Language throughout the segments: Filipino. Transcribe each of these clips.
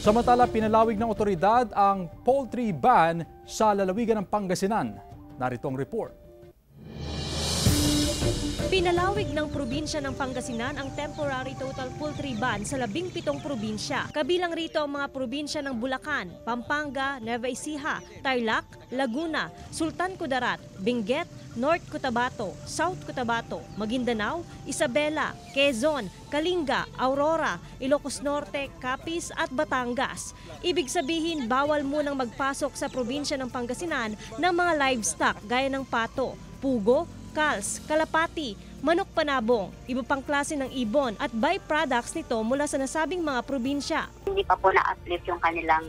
Samantala, pinalawig ng otoridad ang poultry ban sa lalawigan ng Pangasinan. Narito ang report. Pinalawig ng probinsya ng Pangasinan ang temporary total poultry ban sa 17 probinsya. Kabilang rito ang mga probinsya ng Bulacan, Pampanga, Nueva Ecija, Tarlac, Laguna, Sultan Kudarat, Benguet, North Cotabato, South Cotabato, Maguindanao, Isabela, Quezon, Kalinga, Aurora, Ilocos Norte, Capiz at Batangas. Ibig sabihin, bawal munang magpasok sa probinsya ng Pangasinan ng mga livestock gaya ng pato, pugo, kals, kalapati, manok panabong, iba pang klase ng ibon at byproducts nito mula sa nasabing mga probinsya. Hindi pa po na-uplift yung kanilang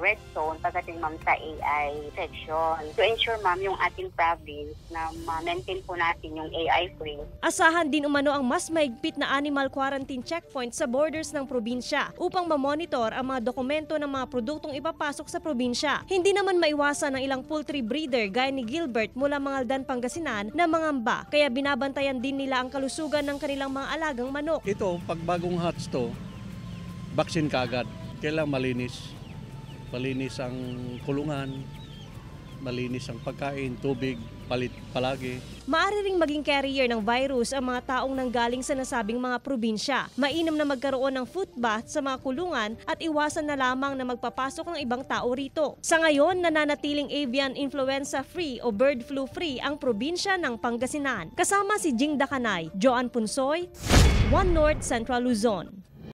red zone pagdating ma'am sa AI section. To ensure ma'am yung ating province na ma-maintain po natin yung AI free. Asahan din umano ang mas mahigpit na animal quarantine checkpoint sa borders ng probinsya upang mamonitor ang mga dokumento ng mga produktong ipapasok sa probinsya. Hindi naman maiwasan ng ilang poultry breeder gaya ni Gilbert mula Mangaldan, Pangasinan na mangamba, kaya binabantayan din nila ang kalusugan ng kanilang mga alagang manok. Ito, pag bagong hatch to, vaccine kaagad. Kailangan malinis. Malinis ang kulungan, malinis ang pagkain, tubig, palit palagi. Maaari ring maging carrier ng virus ang mga taong nanggaling sa nasabing mga probinsya. Mainam na magkaroon ng foot bath sa mga kulungan at iwasan na lamang na magpapasok ng ibang tao rito. Sa ngayon, nananatiling avian influenza free o bird flu free ang probinsya ng Pangasinan. Kasama si Jing Dakanay, Joan Punsoy, One North Central Luzon.